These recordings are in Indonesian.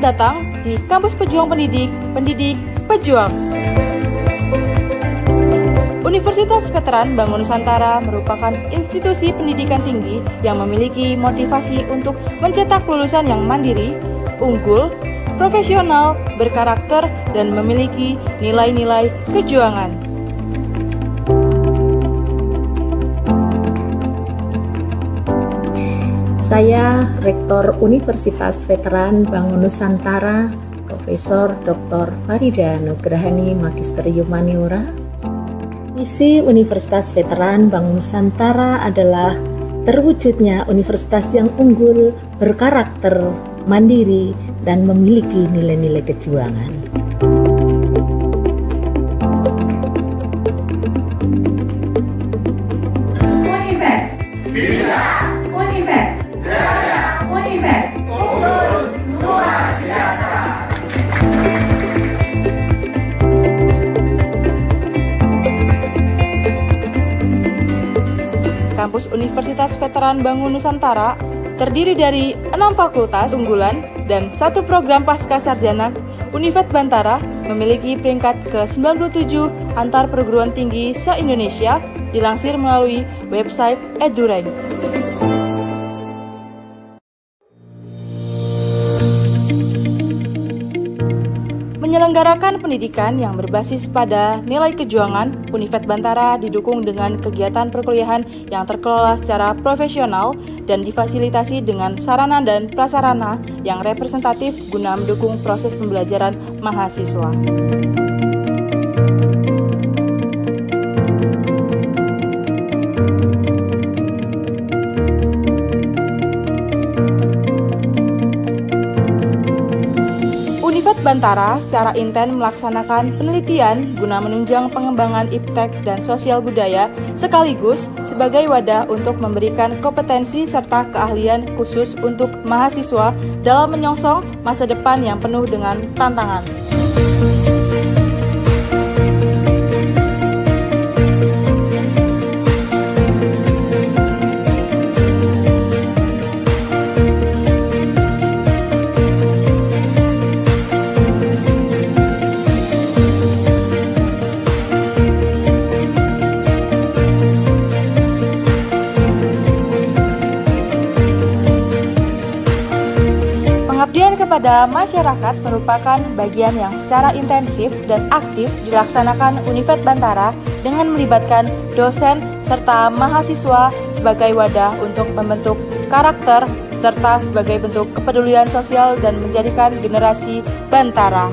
datang di Kampus Pejuang Pendidik, Pendidik Pejuang. Universitas Veteran Bank Nusantara merupakan institusi pendidikan tinggi yang memiliki motivasi untuk mencetak lulusan yang mandiri, unggul, profesional, berkarakter, dan memiliki nilai-nilai kejuangan. Saya Rektor Universitas Veteran Bank Nusantara, Profesor Dr. Farida Nugrahani, Magister Humaniora. Misi Universitas Veteran Bank Nusantara adalah terwujudnya universitas yang unggul, berkarakter, mandiri, dan memiliki nilai-nilai kejuangan. Univet bisa, Univet jaya, Univet unggul luar biasa. Kampus Universitas Veteran Bank Nusantara terdiri dari 6 fakultas unggulan dan 1 program pasca sarjana. Univet Bantara memiliki peringkat ke-97 antar perguruan tinggi se-Indonesia, dilansir melalui website EduRank. Menyelenggarakan pendidikan yang berbasis pada nilai kejuangan, Univet Bantara didukung dengan kegiatan perkuliahan yang terkelola secara profesional dan difasilitasi dengan sarana dan prasarana yang representatif guna mendukung proses pembelajaran mahasiswa. Univet Bantara secara intens melaksanakan penelitian guna menunjang pengembangan iptek dan sosial budaya sekaligus sebagai wadah untuk memberikan kompetensi serta keahlian khusus untuk mahasiswa dalam menyongsong masa depan yang penuh dengan tantangan. Pengabdian kepada masyarakat merupakan bagian yang secara intensif dan aktif dilaksanakan Univet Bantara dengan melibatkan dosen serta mahasiswa sebagai wadah untuk membentuk karakter serta sebagai bentuk kepedulian sosial dan menjadikan generasi Bantara.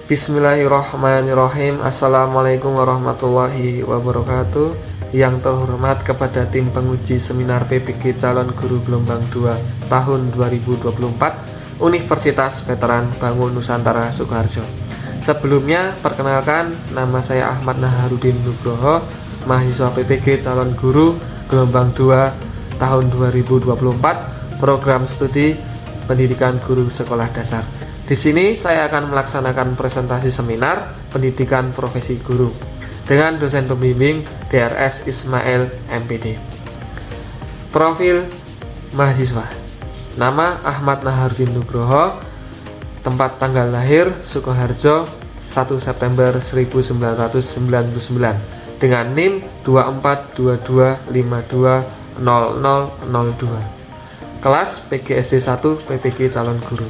Bismillahirrahmanirrahim. Assalamualaikum warahmatullahi wabarakatuh. Yang terhormat kepada tim penguji seminar PPG calon guru gelombang 2 tahun 2024 Universitas Veteran Bangun Nusantara Sukoharjo. Sebelumnya perkenalkan, nama saya Ahmad Naharudin Nugroho, mahasiswa PPG calon guru gelombang 2 tahun 2024 program studi pendidikan guru sekolah dasar. Di sini saya akan melaksanakan presentasi seminar pendidikan profesi guru dengan dosen pembimbing DRS Ismail MPD. Profil mahasiswa. Nama Ahmad Naharudin Nugroho. Tempat tanggal lahir Sukoharjo 1 September 1999 dengan NIM 2422520002. Kelas PGSD 1 PPG calon guru.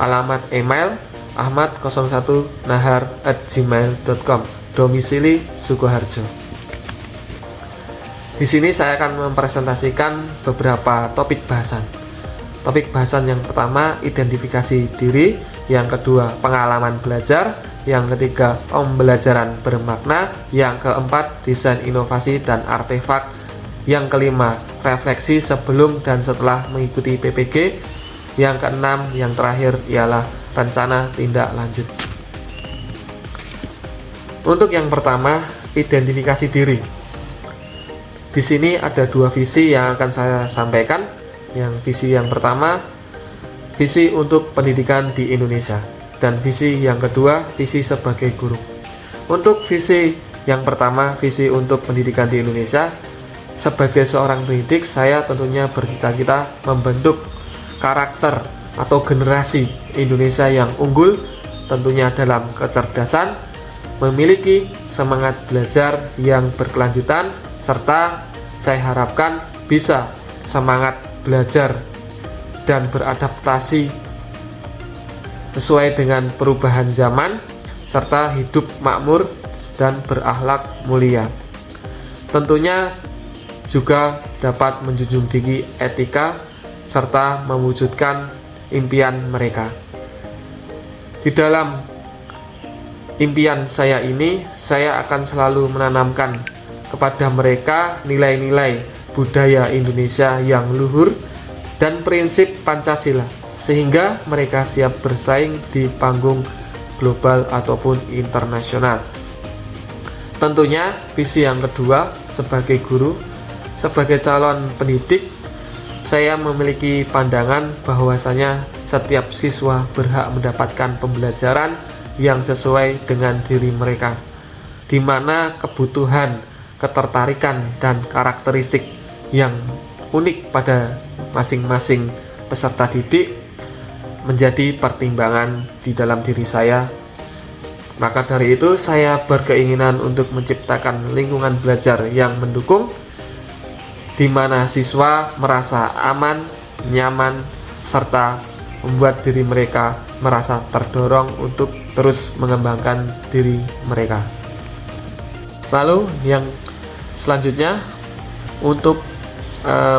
Alamat email ahmad01nahar@gmail.com. Domisili Sukoharjo. Di sini saya akan mempresentasikan beberapa topik bahasan. Topik bahasan yang pertama identifikasi diri, yang kedua pengalaman belajar, yang ketiga pembelajaran bermakna, yang keempat desain inovasi dan artefak, yang kelima refleksi sebelum dan setelah mengikuti PPG, yang keenam yang terakhir ialah rencana tindak lanjut. Untuk yang pertama, identifikasi diri. Di sini ada dua visi yang akan saya sampaikan. Yang visi yang pertama, visi untuk pendidikan di Indonesia, dan visi yang kedua, visi sebagai guru. Untuk visi yang pertama, visi untuk pendidikan di Indonesia, sebagai seorang pendidik, saya tentunya bercita-cita membentuk karakter atau generasi Indonesia yang unggul, tentunya dalam kecerdasan, memiliki semangat belajar yang berkelanjutan, serta saya harapkan bisa semangat belajar dan beradaptasi sesuai dengan perubahan zaman, serta hidup makmur dan berakhlak mulia. Tentunya juga dapat menjunjung tinggi etika serta mewujudkan impian mereka. Di dalam impian saya ini, saya akan selalu menanamkan kepada mereka nilai-nilai budaya Indonesia yang luhur dan prinsip Pancasila, sehingga mereka siap bersaing di panggung global ataupun internasional. Tentunya visi yang kedua, sebagai guru, sebagai calon pendidik, saya memiliki pandangan bahwasanya setiap siswa berhak mendapatkan pembelajaran yang sesuai dengan diri mereka, di mana kebutuhan, ketertarikan, dan karakteristik yang unik pada masing-masing peserta didik menjadi pertimbangan di dalam diri saya. Maka dari itu saya berkeinginan untuk menciptakan lingkungan belajar yang mendukung, di mana siswa merasa aman, nyaman, serta membuat diri mereka merasa terdorong untuk terus mengembangkan diri mereka. Lalu yang selanjutnya, untuk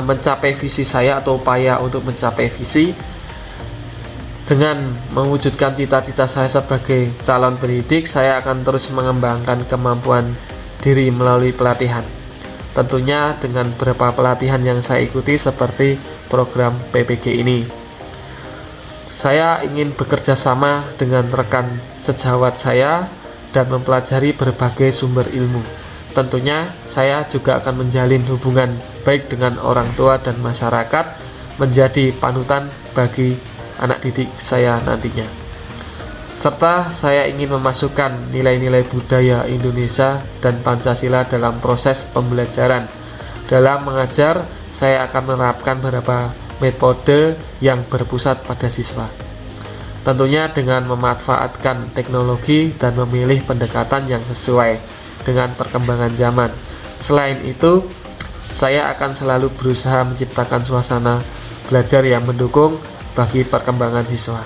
mencapai visi saya atau upaya untuk mencapai visi dengan mewujudkan cita-cita saya sebagai calon pendidik, saya akan terus mengembangkan kemampuan diri melalui pelatihan. Tentunya dengan beberapa pelatihan yang saya ikuti seperti program PPG ini. Saya ingin bekerja sama dengan rekan sejawat saya dan mempelajari berbagai sumber ilmu. Tentunya saya juga akan menjalin hubungan baik dengan orang tua dan masyarakat, menjadi panutan bagi anak didik saya nantinya. Serta saya ingin memasukkan nilai-nilai budaya Indonesia dan Pancasila dalam proses pembelajaran. Dalam mengajar, saya akan menerapkan beberapa metode yang berpusat pada siswa. Tentunya dengan memanfaatkan teknologi dan memilih pendekatan yang sesuai dengan perkembangan zaman. Selain itu, saya akan selalu berusaha menciptakan suasana belajar yang mendukung bagi perkembangan siswa.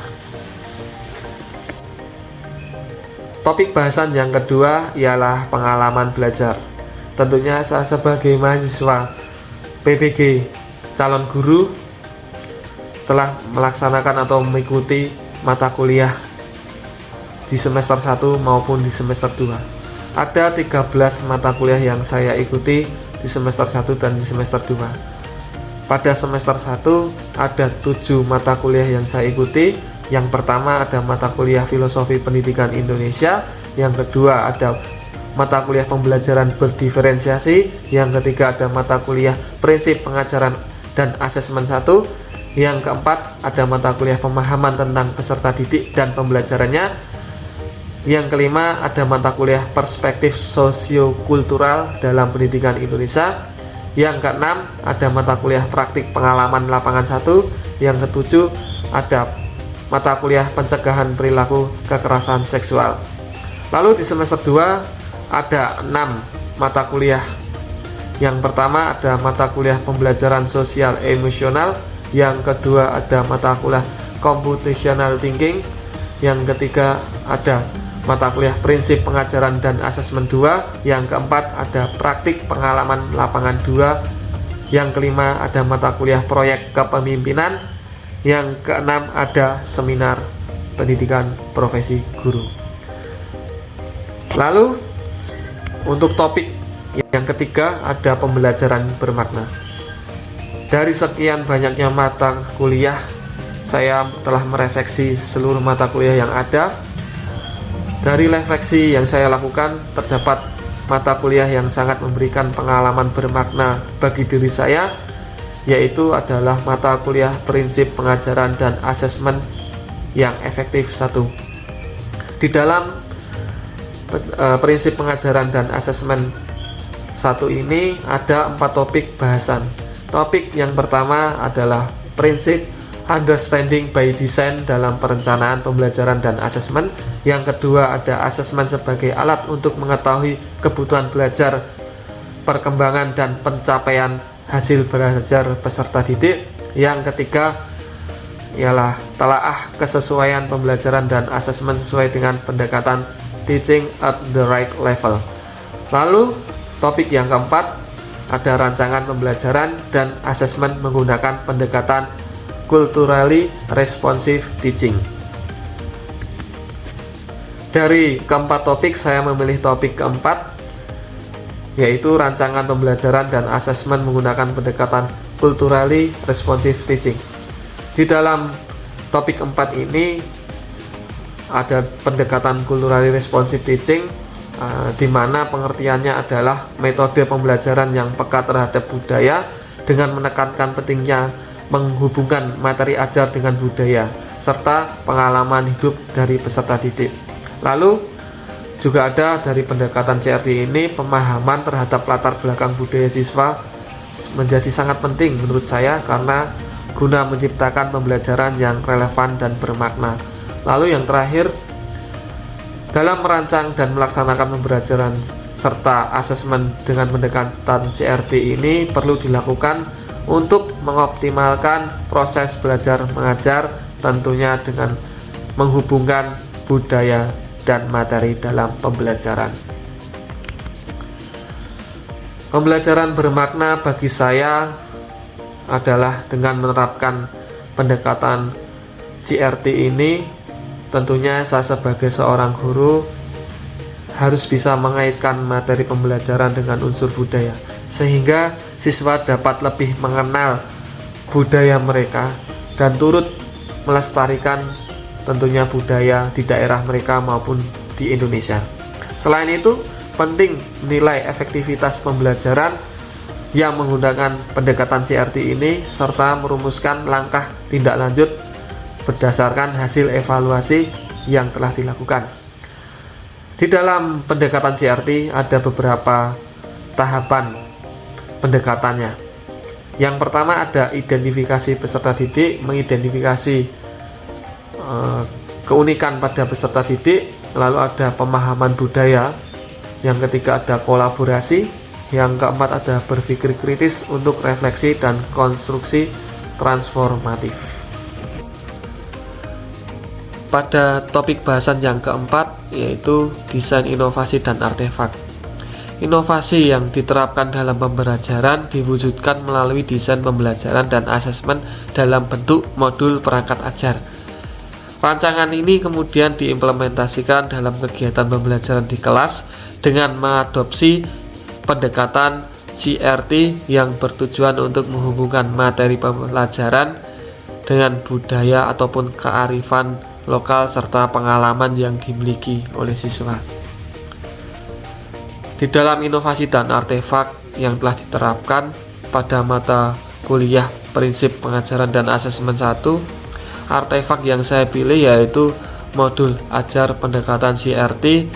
Topik bahasan yang kedua ialah pengalaman belajar. Tentunya saya sebagai mahasiswa PPG calon guru telah melaksanakan atau mengikuti mata kuliah di semester 1 maupun di semester 2. Ada 13 mata kuliah yang saya ikuti di semester 1 dan di semester 2. Pada semester 1 ada 7 mata kuliah yang saya ikuti. Yang pertama ada mata kuliah Filosofi Pendidikan Indonesia, yang kedua ada mata kuliah Pembelajaran Berdiferensiasi, yang ketiga ada mata kuliah Prinsip Pengajaran dan Asesmen 1, yang keempat ada mata kuliah Pemahaman tentang peserta didik dan pembelajarannya, yang kelima ada mata kuliah Perspektif Sosiokultural dalam Pendidikan Indonesia, yang keenam ada mata kuliah Praktik Pengalaman Lapangan 1, yang ketujuh ada mata kuliah Pencegahan Perilaku Kekerasan Seksual. Lalu di semester 2 ada 6 mata kuliah. Yang pertama ada mata kuliah Pembelajaran Sosial Emosional, yang kedua ada mata kuliah Computational Thinking, yang ketiga ada mata kuliah Prinsip Pengajaran dan Asesmen 2, yang keempat ada Praktik Pengalaman Lapangan 2, yang kelima ada mata kuliah Proyek Kepemimpinan, yang keenam ada Seminar Pendidikan Profesi Guru. Lalu untuk topik yang ketiga ada Pembelajaran Bermakna. Dari sekian banyaknya mata kuliah, saya telah merefleksi seluruh mata kuliah yang ada. Dari refleksi yang saya lakukan, terdapat mata kuliah yang sangat memberikan pengalaman bermakna bagi diri saya, yaitu adalah mata kuliah Prinsip Pengajaran dan Asesmen yang Efektif 1. Di dalam Prinsip Pengajaran dan Asesmen 1 ini ada 4 topik bahasan. Topik yang pertama adalah prinsip understanding by design dalam perencanaan pembelajaran dan asesmen. Yang kedua ada asesmen sebagai alat untuk mengetahui kebutuhan belajar, perkembangan dan pencapaian hasil belajar peserta didik. Yang ketiga ialah telaah kesesuaian pembelajaran dan asesmen sesuai dengan pendekatan teaching at the right level. Lalu topik yang keempat ada rancangan pembelajaran dan asesmen menggunakan pendekatan culturally responsive teaching. Dari keempat topik saya memilih topik keempat, yaitu rancangan pembelajaran dan asesmen menggunakan pendekatan culturally responsive teaching. Di dalam topik keempat ini ada pendekatan culturally responsive teaching, di mana pengertiannya adalah metode pembelajaran yang peka terhadap budaya dengan menekankan pentingnya menghubungkan materi ajar dengan budaya serta pengalaman hidup dari peserta didik. Lalu juga ada dari pendekatan CRT ini pemahaman terhadap latar belakang budaya siswa menjadi sangat penting menurut saya karena guna menciptakan pembelajaran yang relevan dan bermakna. Lalu yang terakhir, dalam merancang dan melaksanakan pembelajaran serta asesmen dengan pendekatan CRT ini perlu dilakukan untuk mengoptimalkan proses belajar mengajar, tentunya dengan menghubungkan budaya dan materi dalam pembelajaran. Pembelajaran bermakna bagi saya adalah dengan menerapkan pendekatan CRT ini. Tentunya saya sebagai seorang guru harus bisa mengaitkan materi pembelajaran dengan unsur budaya sehingga siswa dapat lebih mengenal budaya mereka dan turut melestarikan tentunya budaya di daerah mereka maupun di Indonesia. Selain itu, penting nilai efektivitas pembelajaran yang menggunakan pendekatan CRT ini serta merumuskan langkah tindak lanjut berdasarkan hasil evaluasi yang telah dilakukan. Di dalam pendekatan CRT ada beberapa tahapan pendekatannya. Yang pertama ada identifikasi peserta didik, mengidentifikasi keunikan pada peserta didik, lalu ada pemahaman budaya, yang ketiga ada kolaborasi, yang keempat ada berpikir kritis untuk refleksi dan konstruksi transformatif. Pada topik bahasan yang keempat yaitu desain inovasi dan artefak. Inovasi yang diterapkan dalam pembelajaran diwujudkan melalui desain pembelajaran dan asesmen dalam bentuk modul perangkat ajar. Rancangan ini kemudian diimplementasikan dalam kegiatan pembelajaran di kelas dengan mengadopsi pendekatan CRT yang bertujuan untuk menghubungkan materi pembelajaran dengan budaya ataupun kearifan lokal serta pengalaman yang dimiliki oleh siswa. Di dalam inovasi dan artefak yang telah diterapkan pada mata kuliah prinsip pengajaran dan asesmen 1, artefak yang saya pilih yaitu modul ajar pendekatan CRT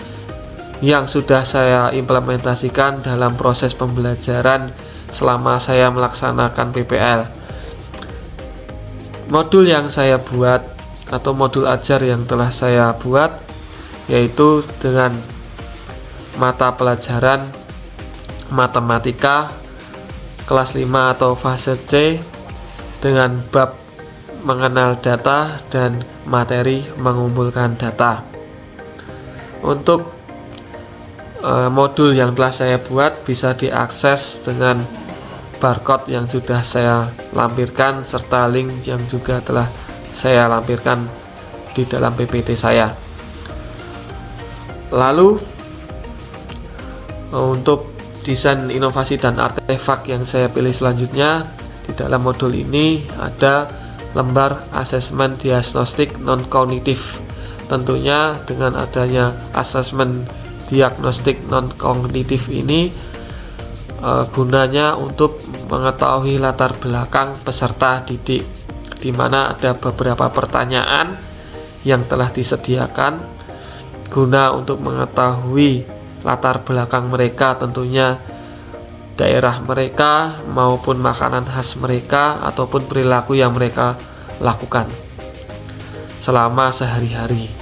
yang sudah saya implementasikan dalam proses pembelajaran selama saya melaksanakan PPL. Modul yang saya buat atau modul ajar yang telah saya buat yaitu dengan mata pelajaran matematika kelas 5 atau fase C dengan bab mengenal data dan materi mengumpulkan data. Untuk modul yang telah saya buat bisa diakses dengan barcode yang sudah saya lampirkan serta link yang juga telah saya lampirkan di dalam PPT saya. Lalu untuk desain inovasi dan artefak yang saya pilih selanjutnya, di dalam modul ini ada lembar asesmen diagnostik non-kognitif. Tentunya dengan adanya asesmen diagnostik non-kognitif ini gunanya untuk mengetahui latar belakang peserta didik, di mana ada beberapa pertanyaan yang telah disediakan guna untuk mengetahui latar belakang mereka, tentunya daerah mereka maupun makanan khas mereka ataupun perilaku yang mereka lakukan selama sehari-hari.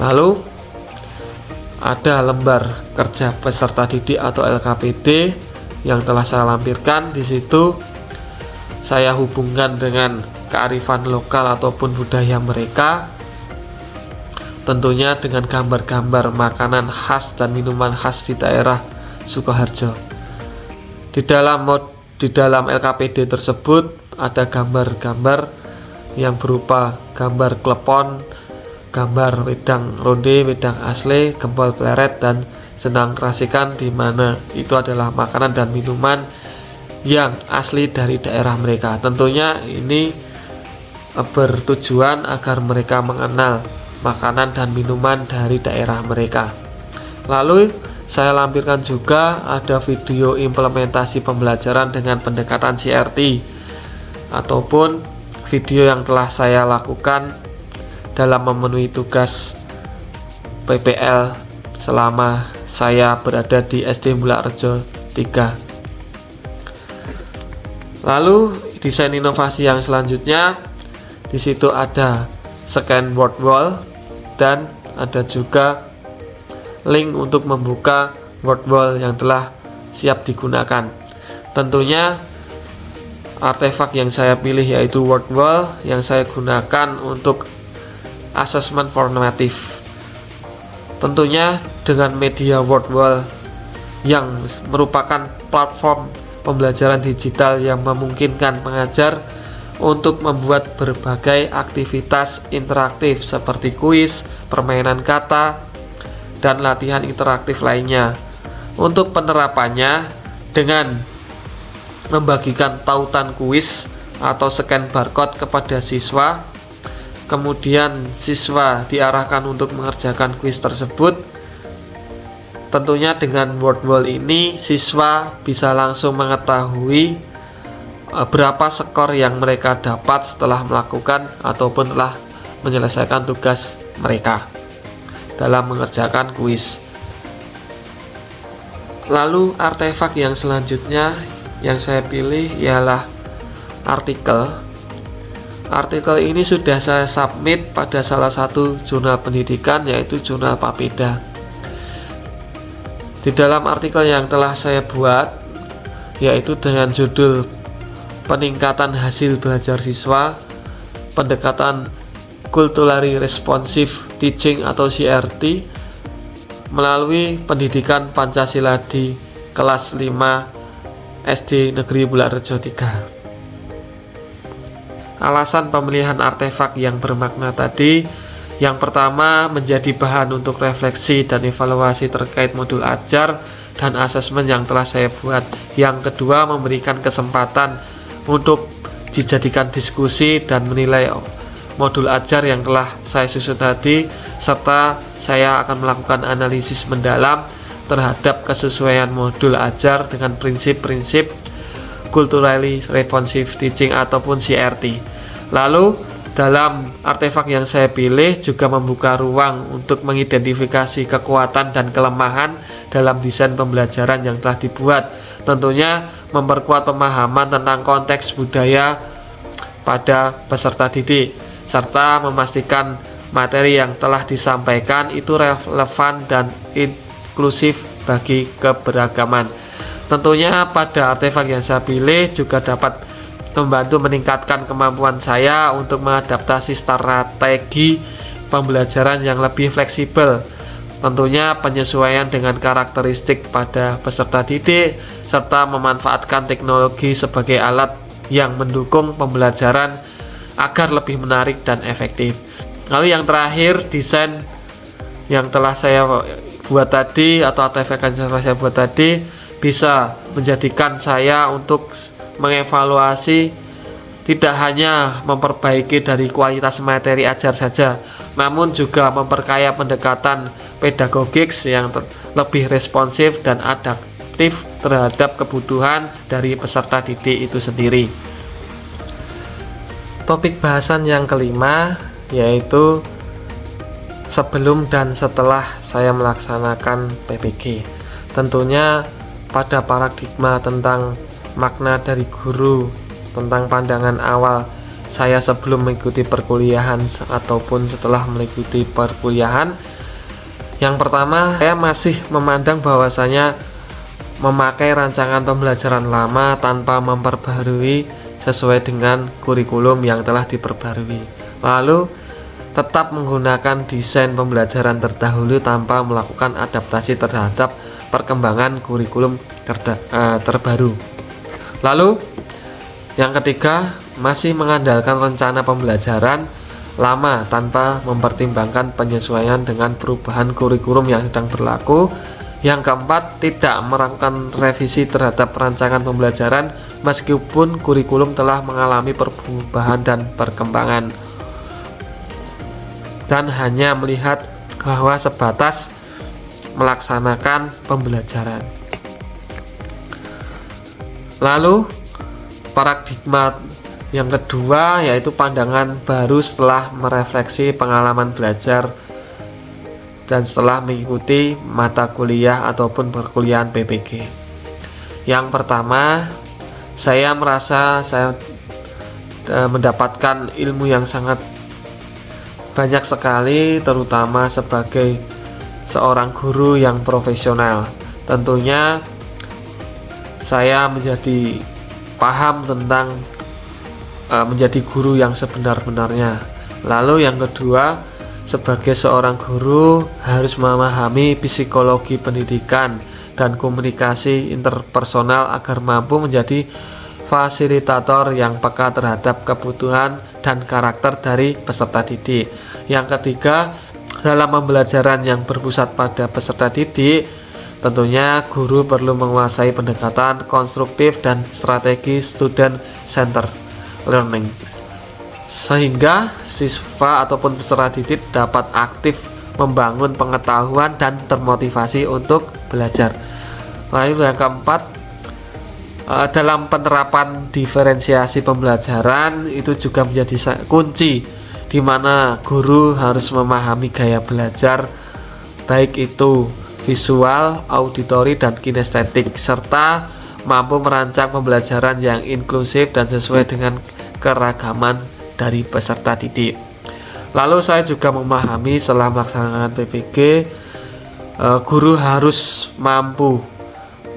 Lalu ada lembar kerja peserta didik atau LKPD yang telah saya lampirkan. Di situ saya hubungkan dengan kearifan lokal ataupun budaya mereka, tentunya dengan gambar-gambar makanan khas dan minuman khas di daerah Sukoharjo. Di dalam LKPD tersebut ada gambar-gambar yang berupa gambar klepon, gambar wedang ronde, wedang asli, gempol pleret, dan sendang krasikan, di mana itu adalah makanan dan minuman yang asli dari daerah mereka. Tentunya ini bertujuan agar mereka mengenal makanan dan minuman dari daerah mereka. Lalu saya lampirkan juga ada video implementasi pembelajaran dengan pendekatan CRT ataupun video yang telah saya lakukan dalam memenuhi tugas PPL selama saya berada di SD Mulakrejo 3. Lalu desain inovasi yang selanjutnya, di situ ada scan word wall dan ada juga link untuk membuka word wall yang telah siap digunakan. Tentunya artefak yang saya pilih yaitu word wall yang saya gunakan untuk asesmen formatif. Tentunya dengan media word wall yang merupakan platform pembelajaran digital yang memungkinkan pengajar untuk membuat berbagai aktivitas interaktif seperti kuis, permainan kata, dan latihan interaktif lainnya. Untuk penerapannya dengan membagikan tautan kuis atau scan barcode kepada siswa, kemudian siswa diarahkan untuk mengerjakan kuis tersebut. Tentunya dengan word wall ini siswa bisa langsung mengetahui berapa skor yang mereka dapat setelah melakukan ataupun telah menyelesaikan tugas mereka dalam mengerjakan kuis. Lalu artefak yang selanjutnya yang saya pilih ialah artikel. Artikel ini sudah saya submit pada salah satu jurnal pendidikan yaitu jurnal Papeda. Di dalam artikel yang telah saya buat yaitu dengan judul peningkatan hasil belajar siswa, pendekatan Culturally Responsive Teaching atau CRT melalui pendidikan Pancasila di kelas 5 SD Negeri Mulakrejo 3. alasan pemilihan artefak yang bermakna tadi, yang pertama menjadi bahan untuk refleksi dan evaluasi terkait modul ajar dan asesmen yang telah saya buat. Yang kedua, memberikan kesempatan untuk dijadikan diskusi dan menilai modul ajar yang telah saya susun tadi, serta saya akan melakukan analisis mendalam terhadap kesesuaian modul ajar dengan prinsip-prinsip Culturally Responsive Teaching ataupun CRT. Lalu dalam artefak yang saya pilih juga membuka ruang untuk mengidentifikasi kekuatan dan kelemahan dalam desain pembelajaran yang telah dibuat. Tentunya memperkuat pemahaman tentang konteks budaya pada peserta didik, serta memastikan materi yang telah disampaikan itu relevan dan inklusif bagi keberagaman. Tentunya pada artefak yang saya pilih juga dapat membantu meningkatkan kemampuan saya untuk mengadaptasi strategi pembelajaran yang lebih fleksibel. Tentunya penyesuaian dengan karakteristik pada peserta didik, serta memanfaatkan teknologi sebagai alat yang mendukung pembelajaran agar lebih menarik dan efektif. Lalu yang terakhir, desain yang telah saya buat tadi atau artefak yang telah saya buat tadi bisa menjadikan saya untuk mengevaluasi tidak hanya memperbaiki dari kualitas materi ajar saja, namun juga memperkaya pendekatan pedagogik yang lebih responsif dan adaptif terhadap kebutuhan dari peserta didik itu sendiri. Topik bahasan yang kelima yaitu sebelum dan setelah saya melaksanakan PPG. Tentunya pada paradigma tentang makna dari guru, tentang pandangan awal saya sebelum mengikuti perkuliahan ataupun setelah mengikuti perkuliahan. Yang pertama, saya masih memandang bahwasanya memakai rancangan pembelajaran lama tanpa memperbaharui sesuai dengan kurikulum yang telah diperbarui. Lalu tetap menggunakan desain pembelajaran terdahulu tanpa melakukan adaptasi terhadap perkembangan kurikulum terbaru. Lalu yang ketiga, masih mengandalkan rencana pembelajaran lama tanpa mempertimbangkan penyesuaian dengan perubahan kurikulum yang sedang berlaku. Yang keempat, tidak melakukan revisi terhadap rancangan pembelajaran meskipun kurikulum telah mengalami perubahan dan perkembangan, dan hanya melihat bahwa sebatas melaksanakan pembelajaran. Lalu paradigma yang kedua yaitu pandangan baru setelah merefleksi pengalaman belajar dan setelah mengikuti mata kuliah ataupun perkuliahan PPG. Yang pertama, saya merasa saya mendapatkan ilmu yang sangat banyak sekali, terutama sebagai seorang guru yang profesional. Tentunya saya menjadi paham tentang menjadi guru yang sebenar-benarnya. Lalu yang kedua, sebagai seorang guru harus memahami psikologi pendidikan dan komunikasi interpersonal agar mampu menjadi fasilitator yang peka terhadap kebutuhan dan karakter dari peserta didik. Yang ketiga, dalam pembelajaran yang berpusat pada peserta didik, tentunya guru perlu menguasai pendekatan konstruktif dan strategi student center learning, sehingga siswa ataupun peserta didik dapat aktif membangun pengetahuan dan termotivasi untuk belajar. Lalu yang keempat, dalam penerapan diferensiasi pembelajaran itu juga menjadi kunci, di mana guru harus memahami gaya belajar baik itu visual, auditori, dan kinestetik, serta mampu merancang pembelajaran yang inklusif dan sesuai dengan keragaman dari peserta didik. Lalu saya juga memahami setelah melaksanakan PPG, guru harus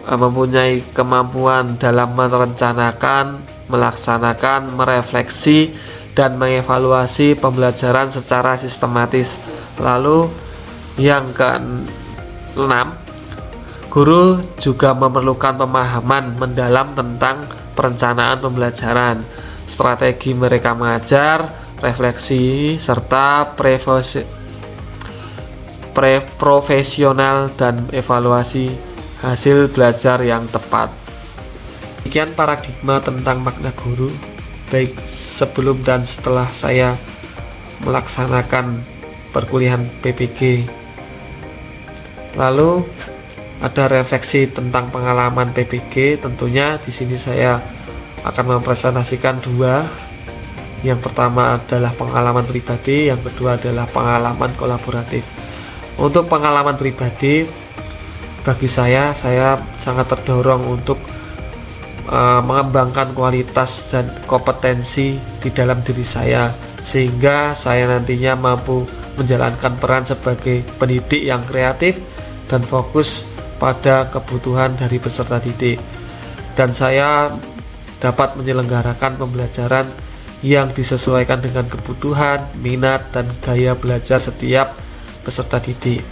mempunyai kemampuan dalam merencanakan, melaksanakan, merefleksi, dan mengevaluasi pembelajaran secara sistematis. Lalu yang ke-6, guru juga memerlukan pemahaman mendalam tentang perencanaan pembelajaran, strategi mereka mengajar, refleksi, serta profesional dan evaluasi hasil belajar yang tepat. Demikian paradigma tentang makna guru, baik sebelum dan setelah saya melaksanakan perkuliahan PPG. Lalu ada refleksi tentang pengalaman PPG. Tentunya di sini saya akan mempresentasikan dua. Yang pertama adalah pengalaman pribadi, yang kedua adalah pengalaman kolaboratif. Untuk pengalaman pribadi, bagi saya sangat terdorong untuk mengembangkan kualitas dan kompetensi di dalam diri saya, sehingga saya nantinya mampu menjalankan peran sebagai pendidik yang kreatif dan fokus pada kebutuhan dari peserta didik, dan saya dapat menyelenggarakan pembelajaran yang disesuaikan dengan kebutuhan, minat, dan gaya belajar setiap peserta didik.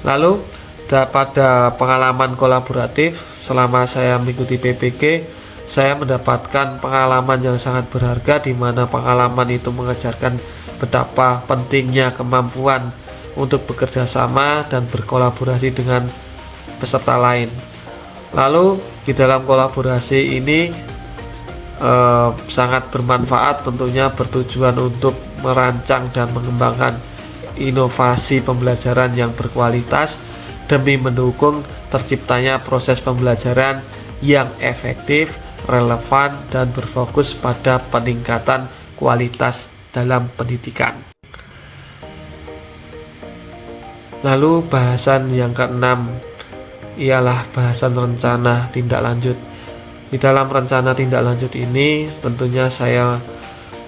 Lalu pada pengalaman kolaboratif, selama saya mengikuti PPG, saya mendapatkan pengalaman yang sangat berharga, di mana pengalaman itu mengajarkan betapa pentingnya kemampuan untuk bekerja sama dan berkolaborasi dengan peserta lain. Lalu di dalam kolaborasi ini sangat bermanfaat, tentunya bertujuan untuk merancang dan mengembangkan inovasi pembelajaran yang berkualitas demi mendukung terciptanya proses pembelajaran yang efektif, relevan, dan berfokus pada peningkatan kualitas dalam pendidikan. Lalu bahasan yang keenam ialah bahasan rencana tindak lanjut. Di dalam rencana tindak lanjut ini, tentunya saya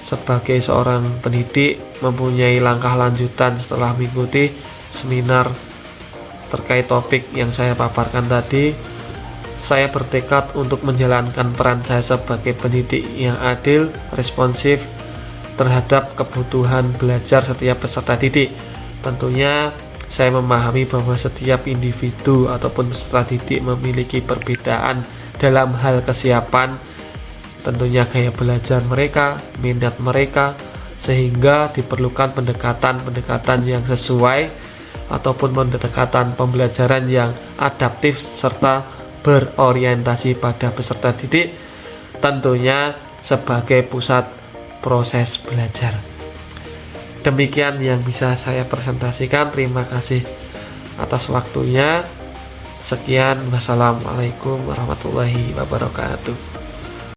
sebagai seorang pendidik mempunyai langkah lanjutan setelah mengikuti seminar terkait topik yang saya paparkan tadi. Saya bertekad untuk menjalankan peran saya sebagai pendidik yang adil, responsif terhadap kebutuhan belajar setiap peserta didik. Tentunya saya memahami bahwa setiap individu ataupun peserta didik memiliki perbedaan dalam hal kesiapan, tentunya gaya belajar mereka, minat mereka, sehingga diperlukan pendekatan yang sesuai ataupun pendekatan pembelajaran yang adaptif serta berorientasi pada peserta didik, tentunya sebagai pusat proses belajar. Demikian yang bisa saya presentasikan. Terima kasih atas waktunya. Sekian, wassalamualaikum warahmatullahi wabarakatuh.